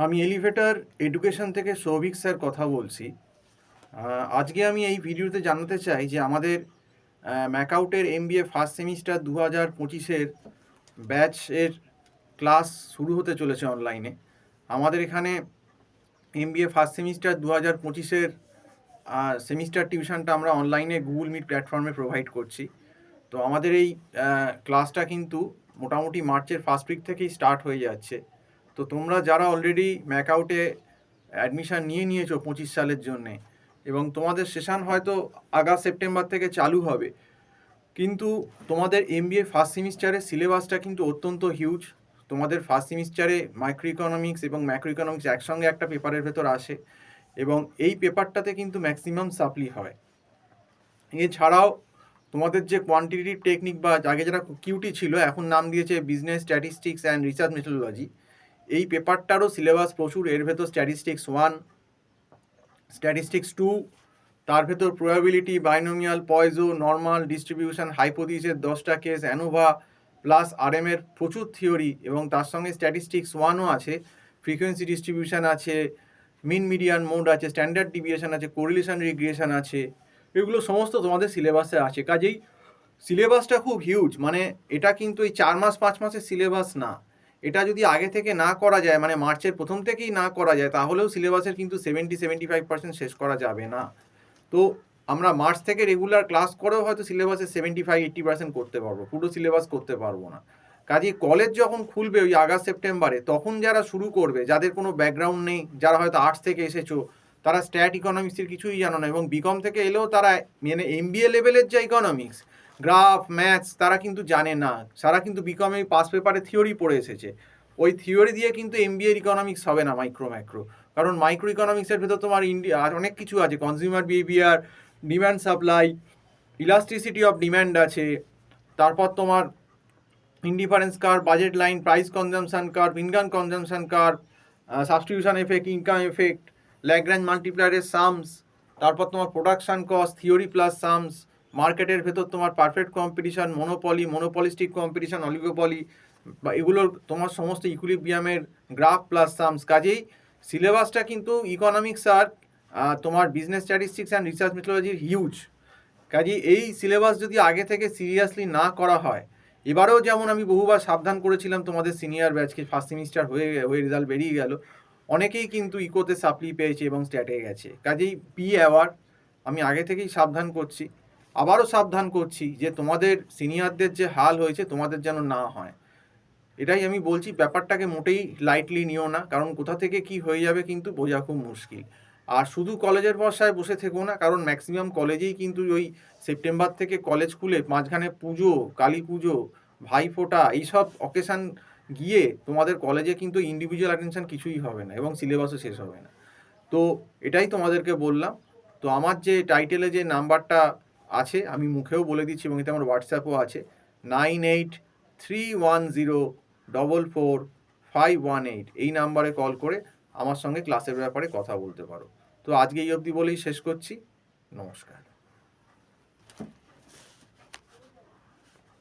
আমি elevator education থেকে Souvik sir কথা বলছি। আজকে আমি এই ভিডিওতে জানাতে চাই যে আমাদের ম্যাকআউটের এমবিএ ফার্স্ট সেমিস্টার 2025-এর ব্যাচের ক্লাস শুরু হতে চলেছে অনলাইনে। আমাদের এখানে এমবিএ ফার্স্ট সেমিস্টার 2025-এর সেমিস্টার টিউশনটা আমরা অনলাইনে গুগল মিট প্ল্যাটফর্মে প্রোভাইড করছি। তো আমাদের এই ক্লাসটা কিন্তু মোটামুটি মার্চের ফার্স্ট উইক থেকেই স্টার্ট হয়ে যাচ্ছে। তো তোমরা যারা অলরেডি ম্যাকআউটে অ্যাডমিশান নিয়েছো 25 সালের জন্যে, এবং তোমাদের সেশন হয়তো আগস্ট সেপ্টেম্বর থেকে চালু হবে, কিন্তু তোমাদের এমবিএ ফার্স্ট সেমিস্টারের সিলেবাসটা কিন্তু অত্যন্ত হিউজ। তোমাদের ফার্স্ট সেমিস্টারে মাইক্রো ইকোনমিক্স এবং ম্যাক্রো ইকোনমিক্স একসঙ্গে একটা পেপারের ভেতর আসে, এবং এই পেপারটাতে কিন্তু ম্যাক্সিমাম সাপ্লি হয়। এছাড়াও তোমাদের যে কোয়ান্টিটেটিভ টেকনিক বা আগে যারা কিউটি ছিল, এখন নাম দিয়েছে business statistics and research methodology, এই পেপারটারও সিলেবাস প্রচুর। এর ভেতর স্ট্যাটিস্টিক্স 1, স্ট্যাটিস্টিক্স 2, তার ভেতর প্রবাবিলিটি, বাইনোমিয়াল, পয়জো, নর্মাল ডিস্ট্রিবিউশন, হাইপোথিসিসের 10টা কেস, অ্যানোভা প্লাস আরএমের প্রচুর থিওরি, এবং তার সঙ্গে স্ট্যাটিস্টিক্স 1ও আছে, ফ্রিকোয়েন্সি ডিস্ট্রিবিউশন আছে, মিন মিডিয়ান মোড আছে, স্ট্যান্ডার্ড ডিভিয়েশন আছে, কোরিলেশন রিগ্রেশন আছে। এগুলো সমস্ত তোমাদের সিলেবাসে আছে। কাজেই সিলেবাসটা খুব হিউজ। মানে এটা কিন্তু এই 4 মাস 5 মাসের সিলেবাস না। এটা যদি আগে থেকে না করা যায়, মানে মার্চের প্রথম থেকেই না করা যায়, তাহলেও সিলেবাসের কিন্তু 70-75% শেষ করা যাবে না। তো আমরা মার্চ থেকে রেগুলার ক্লাস করেও হয়তো সিলেবাসের 75-80% করতে পারবো, পুরো সিলেবাস করতে পারবো না। কাজেই কলেজ যখন খুলবে ওই আগস্ট সেপ্টেম্বরে, তখন যারা শুরু করবে, যাদের কোনো ব্যাকগ্রাউন্ড নেই, যারা হয়তো আর্টস থেকে এসেছো, তারা স্ট্যাট ইকোনমিক্সের কিছুই জানো না, এবং বিকম থেকে এলেও তারা মানে এমবিএ লেভেলের যে ইকোনমিক্স, গ্রাফ, ম্যাথস তারা কিন্তু জানে না। সারা কিন্তু বিকমে পাস পেপারে থিওরি পড়ে এসেছে। ওই থিওরি দিয়ে কিন্তু এমবিএ ইকোনমিক্স হবে না, মাইক্রো ম্যাক্রো। কারণ মাইক্রো ইকোনমিক্সের ভেতর তোমার আর অনেক কিছু আছে, consumer behaviour, demand supply, elasticity of demand আছে, তারপর তোমার indifference curve, budget line, price consumption curve, income consumption curve, substitution effect, income effect, Lagrange মাল্টিপ্লায়ারের সামস, তারপর তোমার production cost, theory plus sums, মার্কেটের ভেতর তোমার perfect competition, monopoly, monopolistic competition, oligopoly, বা এগুলোর তোমার সমস্ত ইকুইলিব্রিয়ামের গ্রাফ প্লাস সামস। কাজেই সিলেবাসটা কিন্তু ইকোনমিক্স আর তোমার বিজনেস স্ট্যাটিস্টিক্স অ্যান্ড রিসার্চ মেথোডোলজির হিউজ। কাজেই এই সিলেবাস যদি আগে থেকে সিরিয়াসলি না করা হয়, এবারেও যেমন আমি বহুবার সাবধান করেছিলাম তোমাদের সিনিয়র ব্যাচকে, ফার্স্ট সেমিস্টার হয়ে রেজাল্ট বেরিয়ে গেল, অনেকেই কিন্তু ইকোতে সাপ্লি পেয়েছে এবং স্ট্যাটে গেছে। কাজেই বি অ্যাওয়ার, আমি আগে থেকেই সাবধান করছি, আবারও সাবধান করছি যে তোমাদের সিনিয়রদের যে হাল হয়েছে তোমাদের যেন না হয়। এটাই আমি বলছি, ব্যাপারটাকে মোটেই লাইটলি নিও না, কারণ কোথা থেকে কি হয়ে যাবে কিন্তু বোঝা খুব মুশকিল। আর শুধু কলেজের ভরসায় বসে থেকো না, কারণ ম্যাক্সিমাম কলেজেই কিন্তু ওই সেপ্টেম্বর থেকে কলেজ খুলে মাঝখানে পুজো, কালী পুজো, ভাইফোঁটা, এইসব অকেশান গিয়ে তোমাদের কলেজে কিন্তু ইন্ডিভিজুয়াল অ্যাটেনশন কিছুই হবে না, এবং সিলেবাসও শেষ হবে না। তো এটাই তোমাদেরকে বললাম। তো আমার যে টাইটেলে যে নাম্বারটা আছে আমি মুখেও বলে দিচ্ছি, এবং এতে আমার হোয়াটসঅ্যাপও আছে, 9831044518, এই নাম্বারে কল করে আমার সঙ্গে ক্লাসের ব্যাপারে কথা বলতে পারো। তো আজকে এই অবধি বলেই শেষ করছি। নমস্কার।